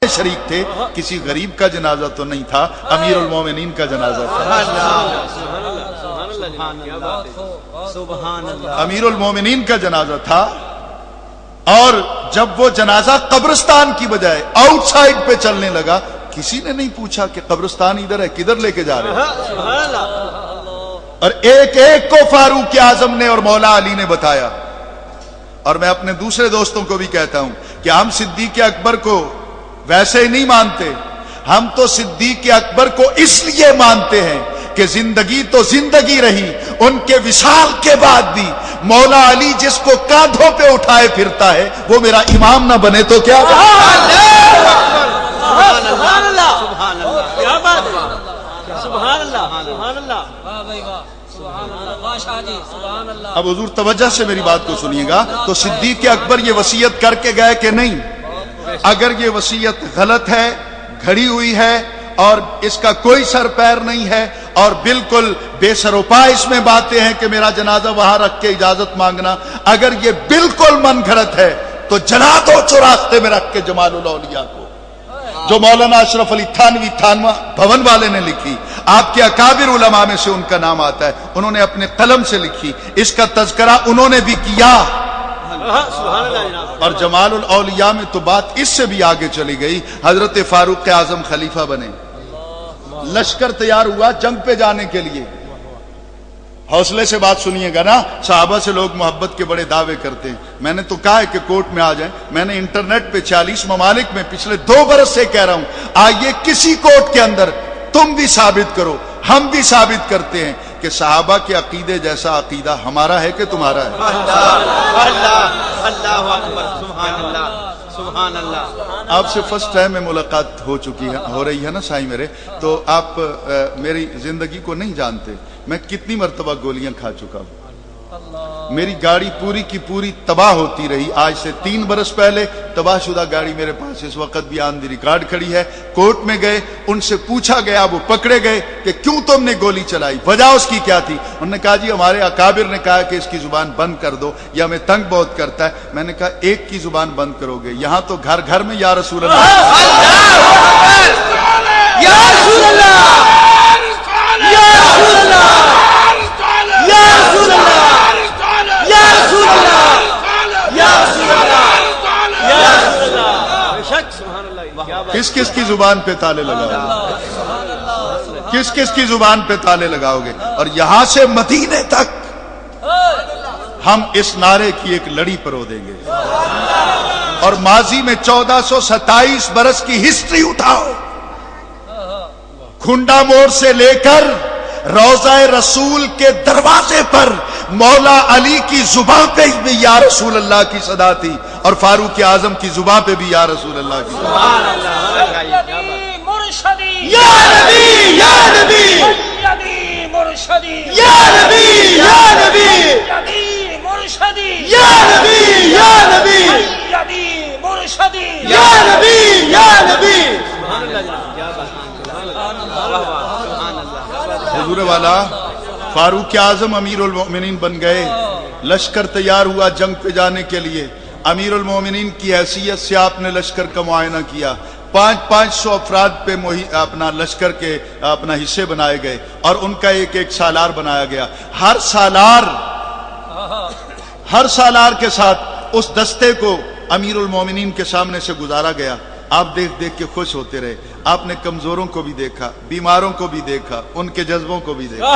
شریک تھے. کسی غریب کا جنازہ تو نہیں تھا, امیر المومنین کا جنازہ تھا. امیر المومنین کا جنازہ تھا. اور جب وہ جنازہ قبرستان کی بجائے آؤٹ سائڈ پہ چلنے لگا, کسی نے نہیں پوچھا کہ قبرستان ادھر ہے, کدھر لے کے جا رہے ہیں. اور ایک ایک کو فاروق اعظم نے اور مولا علی نے بتایا. اور میں اپنے دوسرے دوستوں کو بھی کہتا ہوں کہ ہم صدیق اکبر کو ویسے ہی نہیں مانتے, ہم تو صدیق اکبر کو اس لیے مانتے ہیں کہ زندگی تو زندگی رہی, ان کے وصال کے بعد بھی مولا علی جس کو کاندھوں پہ اٹھائے پھرتا ہے وہ میرا امام نہ بنے تو کیا اب حضور توجہ سے میری بات کو سنیے گا. تو صدیق اکبر یہ وصیت کر کے گئے کہ نہیں؟ اگر یہ وصیت غلط ہے, گھڑی ہوئی ہے اور اس کا کوئی سر پیر نہیں ہے اور بالکل بے سر و پا اس میں باتیں ہیں کہ میرا جنازہ وہاں رکھ کے اجازت مانگنا, اگر یہ بالکل من گھڑت ہے تو جلا دو چوراستے میں رکھ کے جمال الاولیاء کو, جو مولانا اشرف علی تھانوی تھانوا بھون والے نے لکھی. آپ کے اکابر علماء میں سے ان کا نام آتا ہے, انہوں نے اپنے قلم سے لکھی, اس کا تذکرہ انہوں نے بھی کیا. اور جمال الاولیاء میں تو بات اس سے بھی آگے چلی گئی. حضرت فاروق اعظم خلیفہ بنے, لشکر تیار ہوا جنگ پہ جانے کے لیے. حوصلے سے بات سنیے گا نا, صحابہ سے لوگ محبت کے بڑے دعوے کرتے ہیں. میں نے تو کہا ہے کہ کوٹ میں آ جائیں. میں نے انٹرنیٹ پہ 40 ممالک میں پچھلے 2 برس سے کہہ رہا ہوں, آئیے کسی کوٹ کے اندر تم بھی ثابت کرو, ہم بھی ثابت کرتے ہیں کہ صحابہ کے عقیدے جیسا عقیدہ ہمارا ہے کہ تمہارا ہے. آپ سے فرسٹ ٹائم میں ملاقات ہو رہی ہے نا سائی میرے, تو آپ میری زندگی کو نہیں جانتے. میں کتنی مرتبہ گولیاں کھا چکا ہوں. میری گاڑی پوری کی پوری تباہ ہوتی رہی. آج سے 3 برس پہلے تباہ شدہ گاڑی میرے پاس اس وقت بھی آن دی ریکارڈ کھڑی ہے. کورٹ میں گئے, ان سے پوچھا گیا, وہ پکڑے گئے کہ کیوں تم نے گولی چلائی, وجہ اس کی کیا تھی. انہوں نے کہا جی ہمارے اکابر نے کہا کہ اس کی زبان بند کر دو, یہ ہمیں تنگ بہت کرتا ہے. میں نے کہا ایک کی زبان بند کرو گے, یہاں تو گھر گھر میں یا رسول اللہ, یا رسول اللہ, یا رسول اللہ, یا رسول اللہ, یا رسول اللہ, یا رسول اللہ, یا رسول اللہ. کس کس کی زبان پہ تالے لگاؤ گے, کس کس کی زبان پہ تالے لگاؤ گے. اور یہاں سے مدینے تک ہم اس نعرے کی ایک لڑی پرو دیں گے. اور ماضی میں 1427 برس کی ہسٹری اٹھاؤ, کھنڈا موڑ سے لے کر روضہ رسول کے دروازے پر مولا علی کی زبان پہ بھی یا رسول اللہ کی صدا تھی, اور فاروق اعظم کی زبان پہ بھی یا رسول اللہ کی صدا. یا نبی یا نبی یا نبی یا نبی یا نبی یا نبی یا نبی یا نبی. حضور والا فاروق اعظم امیر المومنین بن گئے. لشکر تیار ہوا جنگ پہ جانے کے لیے. امیر المومنین کی حیثیت سے آپ نے لشکر کا معائنہ کیا. 500 افراد پہ اپنا لشکر کے اپنا حصے بنائے گئے اور ان کا ایک ایک سالار بنایا گیا. ہر سالار کے ساتھ اس دستے کو امیر المومنین کے سامنے سے گزارا گیا. آپ دیکھ دیکھ کے خوش ہوتے رہے. آپ نے کمزوروں کو بھی دیکھا, بیماروں کو بھی دیکھا, ان کے جذبوں کو بھی دیکھا.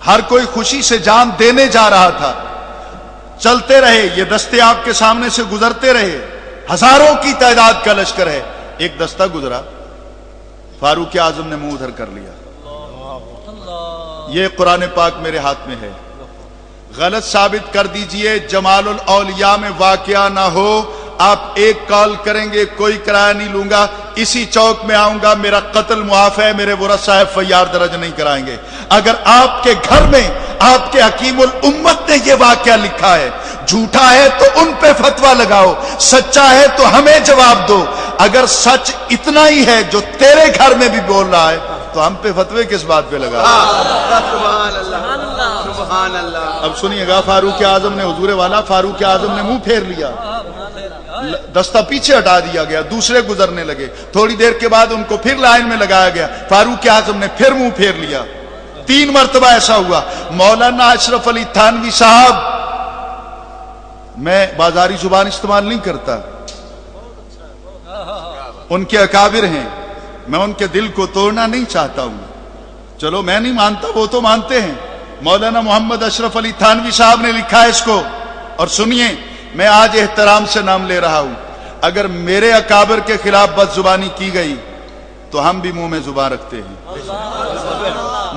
ہر کوئی خوشی سے جان دینے جا رہا تھا. چلتے رہے, یہ دستے آپ کے سامنے سے گزرتے رہے. ہزاروں کی تعداد کا لشکر ہے. ایک دستہ گزرا, فاروق اعظم نے منہ ادھر کر لیا. یہ قرآن پاک میرے ہاتھ میں ہے, غلط ثابت کر دیجئے. جمال الاولیاء میں واقعہ نہ ہو, آپ ایک کال کریں گے, کوئی کرایہ نہیں لوں گا, اسی چوک میں آؤں گا, میرا قتل معاف ہے, میرے ورثہ صاحب فیار درج نہیں کرائیں گے. اگر آپ کے گھر میں آپ کے حکیم الامت نے یہ واقعہ لکھا ہے, جھوٹا ہے تو ان پہ فتویٰ لگاؤ, سچا ہے تو ہمیں جواب دو. اگر سچ اتنا ہی ہے جو تیرے گھر میں بھی بول رہا ہے تو ہم پہ فتوے کس بات پہ لگا. اب سنیے گا, فاروق اعظم نے, حضور والا فاروق اعظم نے منہ پھیر لیا. دستہ پیچھے ہٹا دیا گیا، دوسرے گزرنے لگے، تھوڑی دیر کے بعد ان کو پھر لائن میں لگایا گیا، فاروق اعظم نے پھر منہ پھیر لیا، 3 مرتبہ ایسا ہوا۔ مولانا اشرف علی تھانوی صاحب، میں بازاری زبان استعمال نہیں کرتا، ان کے اکابر ہیں، میں ان کے دل کو توڑنا نہیں چاہتا ہوں، چلو میں نہیں مانتا، وہ تو مانتے ہیں۔ مولانا محمد اشرف علی تھانوی صاحب نے لکھا ہے اس کو، اور سنیے، میں آج احترام سے نام لے رہا ہوں، اگر میرے اکابر کے خلاف بد زبانی کی گئی تو ہم بھی منہ میں زبان رکھتے ہیں۔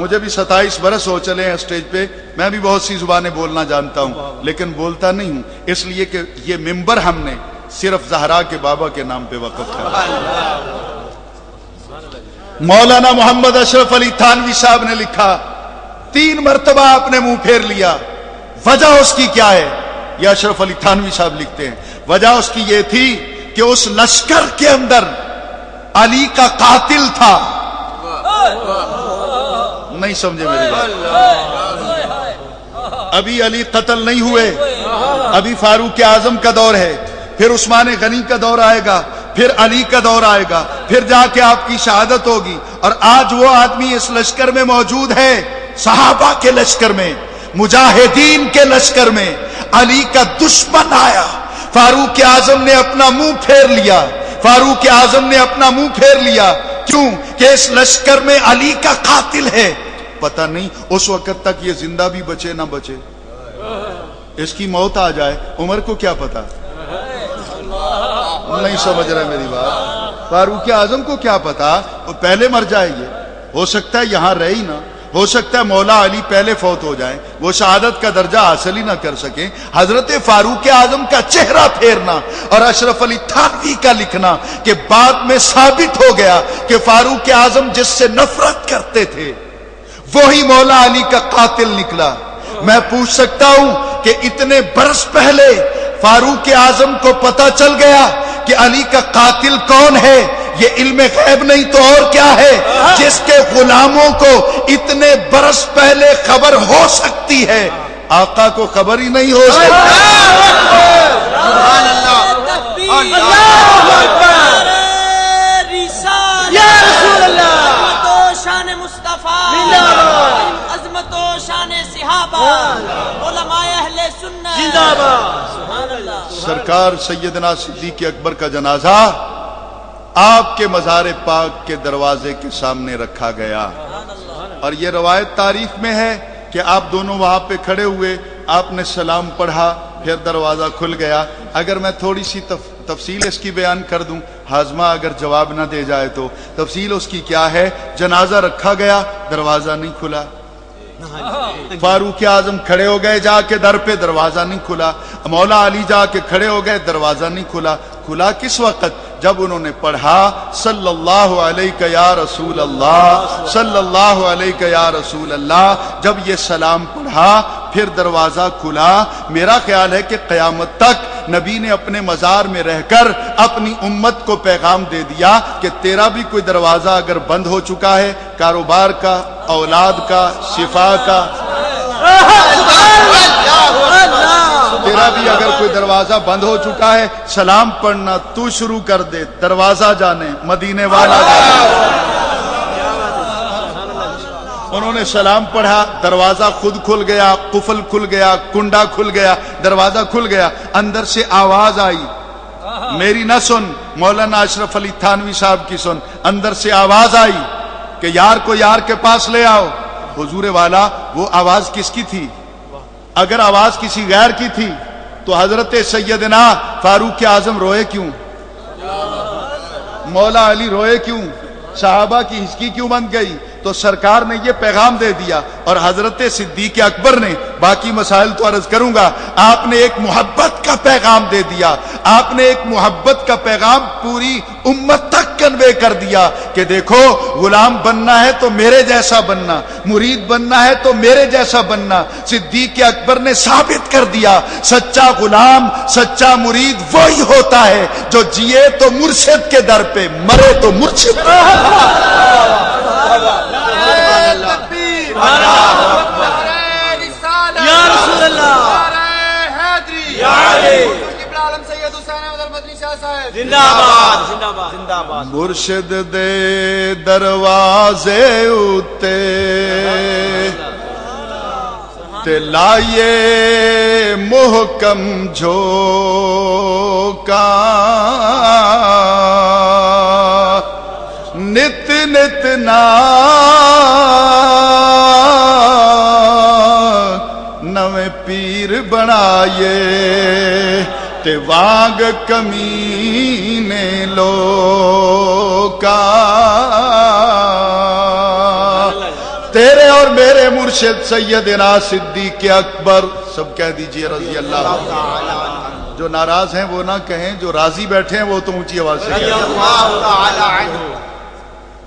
مجھے بھی 27 برس ہو چلے ہیں اسٹیج پہ، میں بھی بہت سی زبانیں بولنا جانتا ہوں، لیکن بولتا نہیں ہوں، اس لیے کہ یہ منبر ہم نے صرف زہرا کے بابا کے نام پہ وقف کیا۔ مولانا محمد اشرف علی تھانوی صاحب نے لکھا، 3 مرتبہ آپ نے منہ پھیر لیا، وجہ اس کی کیا ہے؟ یہ اشرف علی تھانوی صاحب لکھتے ہیں، وجہ اس کی یہ تھی کہ اس لشکر کے اندر علی کا قاتل تھا۔ نہیں سمجھے میری بات؟ ابھی علی قتل نہیں ہوئے، ابھی فاروق اعظم کا دور ہے، پھر عثمان غنی کا دور آئے گا، پھر علی کا دور آئے گا، پھر جا کے آپ کی شہادت ہوگی، اور آج وہ آدمی اس لشکر میں موجود ہے، صحابہ کے لشکر میں، مجاہدین کے لشکر میں۔ علی کا دشمن آیا، فاروق اعظم نے اپنا منہ پھیر لیا، فاروق اعظم نے اپنا منہ پھیر لیا، کیوں کہ اس لشکر میں علی کا قاتل ہے۔ پتہ نہیں اس وقت تک یہ زندہ بھی بچے نہ بچے، اس کی موت آ جائے، عمر کو کیا پتا؟ نہیں سمجھ رہے میری بات؟ فاروق اعظم کو کیا پتا، وہ پہلے مر جائے، یہ ہو سکتا ہے یہاں رہے ہی نہ، ہو سکتا ہے مولا علی پہلے فوت ہو جائیں، وہ شہادت کا درجہ حاصل ہی نہ کر سکیں۔ حضرت فاروق اعظم کا چہرہ پھیرنا اور اشرف علی تھانوی کا لکھنا کہ بعد میں ثابت ہو گیا کہ فاروق اعظم جس سے نفرت کرتے تھے وہی مولا علی کا قاتل نکلا۔ میں پوچھ سکتا ہوں کہ اتنے برس پہلے فاروق اعظم کو پتہ چل گیا کہ علی کا قاتل کون ہے، یہ علم غیب نہیں تو اور کیا ہے، جس کے غلاموں کو اتنے برس پہلے خبر ہو سکتی ہے، آقا کو خبر ہی نہیں ہو سکتی۔ سبحان اللہ، اللہ اکبر، یا رسول اللہ، عظمت و شان مصطفیٰ، عظمت و شان صحابہ، علماء اہل سنت، زندہ باد۔ سبحان اللہ۔ سرکار سیدنا صدیق اکبر کا جنازہ آپ کے مزار پاک کے دروازے کے سامنے رکھا گیا، اور یہ روایت تاریخ میں ہے کہ آپ دونوں وہاں پہ کھڑے ہوئے، آپ نے سلام پڑھا، پھر دروازہ کھل گیا۔ اگر میں تھوڑی سی تفصیل اس کی بیان کر دوں، ہاضمہ اگر جواب نہ دے جائے تو تفصیل اس کی کیا ہے؟ جنازہ رکھا گیا، دروازہ نہیں کھلا، فاروق اعظم کھڑے ہو گئے جا کے در پہ، دروازہ نہیں کھلا، مولا علی جا کے کھڑے ہو گئے، دروازہ نہیں کھلا۔ کھلا کس وقت؟ جب انہوں نے پڑھا صلی اللہ علیہ یا رسول اللہ، صلی اللہ علیہ یا رسول اللہ، جب یہ سلام پڑھا پھر دروازہ کھلا۔ میرا خیال ہے کہ قیامت تک نبی نے اپنے مزار میں رہ کر اپنی امت کو پیغام دے دیا کہ تیرا بھی کوئی دروازہ اگر بند ہو چکا ہے، کاروبار کا، اولاد کا، شفا کا، تیرا بھی اگر کوئی دروازہ بند ہو چکا ہے، سلام پڑھنا تو شروع کر دے، دروازہ جانے مدینے والا جانے۔ انہوں نے سلام پڑھا، دروازہ خود کھل گیا، قفل کھل گیا، کنڈا کھل گیا، دروازہ کھل گیا۔ اندر سے آواز آئی، میری نہ سن، مولانا اشرف علی تھانوی صاحب کی سن۔ اندر سے آواز آئی کہ یار کو یار کے پاس لے آؤ۔ حضور والا، وہ آواز کس کی تھی؟ اگر آواز کسی غیر کی تھی تو حضرت سیدنا فاروق اعظم روئے کیوں؟ مولا علی روئے کیوں؟ صحابہ کی ہچکی کیوں بند گئی؟ تو سرکار نے یہ پیغام دے دیا، اور حضرت صدیق اکبر نے، باقی مسائل تو عرض کروں گا، آپ نے ایک محبت کا پیغام دے دیا، آپ نے ایک محبت کا پیغام پوری امت تک کنوے کر دیا کہ دیکھو، غلام بننا ہے تو میرے جیسا بننا، مرید بننا ہے تو میرے جیسا بننا۔ صدیق اکبر نے ثابت کر دیا، سچا غلام، سچا مرید وہی ہوتا ہے جو جیے تو مرشد کے در پہ، مرے تو مرشد۔ یا رسول اللہ، یا علی، سید حسین احمد المدنی شاہ صاحب۔ زندہ باد زندہ باد زندہ باد مرشد دے دروازے اتے تے لائیے محکم جھوکا نت نت نویں پیر بنائیے تے وانگ کمینے لوکا تیرے اور میرے مرشد سیدنا صدیق اکبر سب کہہ دیجئے رضی اللہ عنہ. جو ناراض ہیں وہ نہ کہیں، جو راضی بیٹھے ہیں وہ تو اونچی آواز سے کہیں.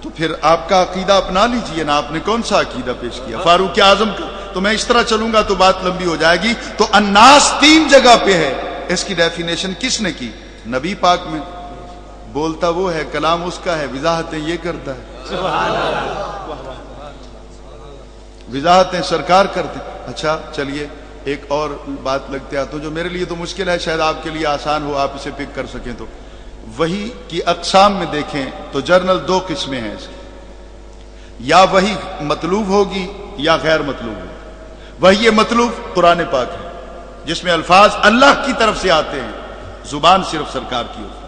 تو پھر آپ کا عقیدہ اپنا لیجئے نا. آپ نے کون سا عقیدہ پیش کیا؟ فاروق اعظم کا. تو میں اس طرح چلوں گا تو بات لمبی ہو جائے گی. تو الناس 3 جگہ پہ ہے. اس کی ڈیفینیشن کس نے کی؟ نبی پاک میں. بولتا وہ ہے، کلام اس کا ہے، وضاحتیں یہ کرتا ہے. سبحان اللہ. وضاحتیں سرکار کرتے. اچھا چلیے ایک اور بات لگتے ہیں تو جو میرے لیے تو مشکل ہے، شاید آپ کے لیے آسان ہو، آپ اسے پک کر سکیں. تو وحی کی اقسام میں دیکھیں تو جرنل 2 قسمیں ہیں اس کی. یا وحی مطلوب ہوگی یا غیر مطلوب ہوگی. وحی مطلوب قرآن پاک ہے جس میں الفاظ اللہ کی طرف سے آتے ہیں، زبان صرف سرکار کی ہوتی ہے،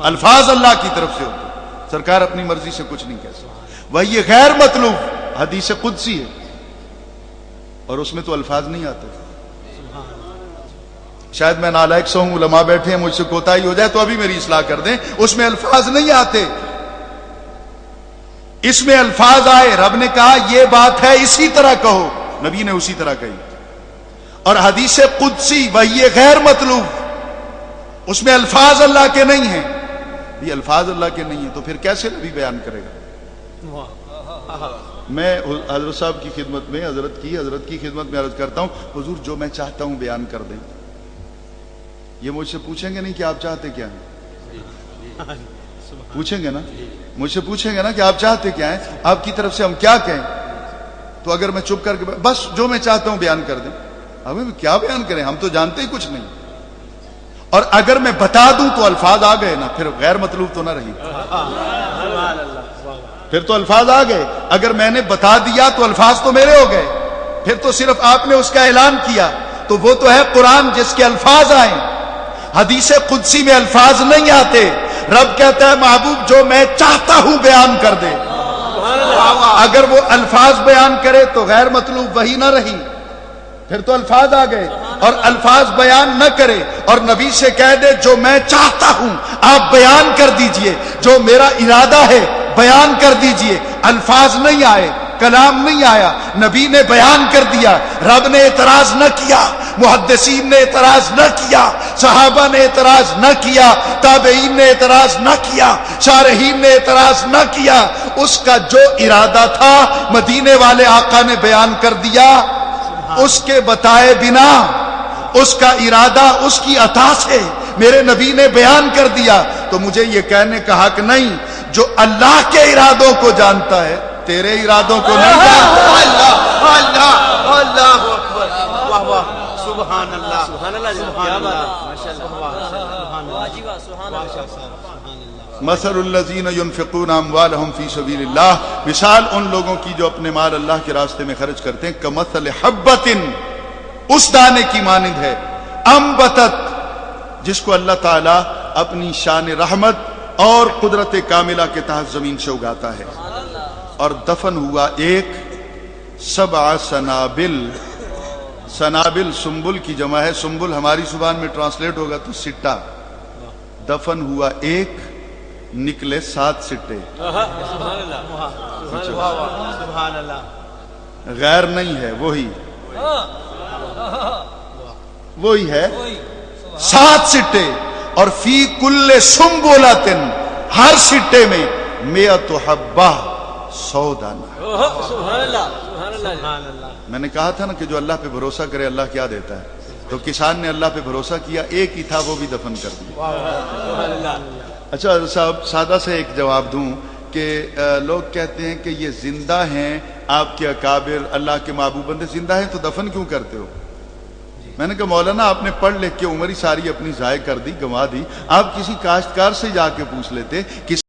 الفاظ اللہ کی طرف سے ہوتے ہیں، سرکار اپنی مرضی سے کچھ نہیں کہہ سکتا. وحی غیر مطلوب حدیث قدسی ہے اور اس میں تو الفاظ نہیں آتے. شاید میں نالائق سا ہوں، علماء بیٹھے ہیں، مجھ سے کوتاہی ہو جائے تو ابھی میری اصلاح کر دیں. اس میں الفاظ نہیں آتے، اس میں الفاظ آئے. رب نے کہا یہ بات ہے اسی طرح کہو، نبی نے اسی طرح کہی. اور حدیث قدسی وہی غیر مطلوب، اس میں الفاظ اللہ کے نہیں ہیں. یہ الفاظ اللہ کے نہیں ہیں تو پھر کیسے نبی بیان کرے گا؟ میں حضرت صاحب کی خدمت میں حضرت کی خدمت میں عرض کرتا ہوں، حضور جو میں چاہتا ہوں بیان کر دیں. یہ مجھ سے پوچھیں گے نہیں کہ آپ چاہتے کیا ہیں؟ پوچھیں گے نا، مجھ سے پوچھیں گے نا کہ آپ چاہتے کیا ہیں، آپ کی طرف سے ہم کیا کہیں. تو اگر میں چپ کر کے بس جو میں چاہتا ہوں بیان کر دیں، ہمیں کیا بیان کریں، ہم تو جانتے ہی کچھ نہیں. اور اگر میں بتا دوں تو الفاظ آ گئے نا، پھر غیر مطلوب تو نہ رہی، پھر تو الفاظ آ گئے. اگر میں نے بتا دیا تو الفاظ تو میرے ہو گئے، پھر تو صرف آپ نے اس کا اعلان کیا. تو وہ تو ہے قرآن جس کے الفاظ آئیں. حدیث قدسی میں الفاظ نہیں آتے. رب کہتا ہے محبوب جو میں چاہتا ہوں بیان کر دے. اگر وہ الفاظ بیان کرے تو غیر مطلوب وہی نہ رہی، پھر تو الفاظ آ گئے. اور الفاظ بیان نہ کرے اور نبی سے کہہ دے جو میں چاہتا ہوں آپ بیان کر دیجئے، جو میرا ارادہ ہے بیان کر دیجئے. الفاظ نہیں آئے، کلام نہیں آیا، نبی نے بیان کر دیا. رب نے اعتراض نہ کیا، محدثین نے اعتراض نہ کیا، صحابہ نے اعتراض نہ کیا، تابعین نے اعتراض نہ کیا، شارحین نے اعتراض نہ کیا. اس کا جو ارادہ تھا مدینے والے آقا نے بیان کر دیا، اس کے بتائے بنا، اس کا ارادہ اس کی عطا سے میرے نبی نے بیان کر دیا. تو مجھے یہ کہنے کا حق نہیں جو اللہ کے ارادوں کو جانتا ہے تیرے ارادوں کو نہیں جانتا. اللہ اللہ اکبر، واہ واہ، سبحان اللہ سبحان اللہ سبحان اللہ سبحان اللہ. مثل الذین ينفقون اموالهم فی سبیل اللہ، مثال ان لوگوں کی جو اپنے مال اللہ کے راستے میں خرچ کرتے ہیں. کمثل حبۃ، اس دانے کی مانند ہے، انبتت، جس کو اللہ تعالی اپنی شان رحمت اور قدرت کاملہ کے تحت زمین سے اگاتا ہے. اور دفن ہوا ایک 7 سنابل. سنابل سنبل کی جمع ہے، سنبل ہماری زبان میں ٹرانسلیٹ ہوگا تو سٹا. دفن ہوا ایک، نکلے 7 سٹے. سبحان اللہ. غیر نہیں ہے، وہی ہے 7 سٹے. اور فی کل سنبلۃ، ہر سٹے میں 100 حبہ، 100 دانہ. سبحان اللہ سبحان اللہ. میں نے کہا تھا نا کہ جو اللہ پہ بھروسہ کرے اللہ کیا دیتا ہے. تو کسان نے اللہ پہ بھروسہ کیا، ایک ہی تھا وہ بھی دفن کر دیا. اچھا صاحب سادہ سے ایک جواب دوں کہ لوگ کہتے ہیں کہ یہ زندہ ہیں آپ کے اکابر، اللہ کے محبوب بندے زندہ ہیں تو دفن کیوں کرتے ہو؟ میں نے کہا مولانا آپ نے پڑھ لکھ کے عمر ہی ساری اپنی ضائع کر دی، گنوا دی، آپ کسی کاشتکار سے جا کے پوچھ لیتے، کسی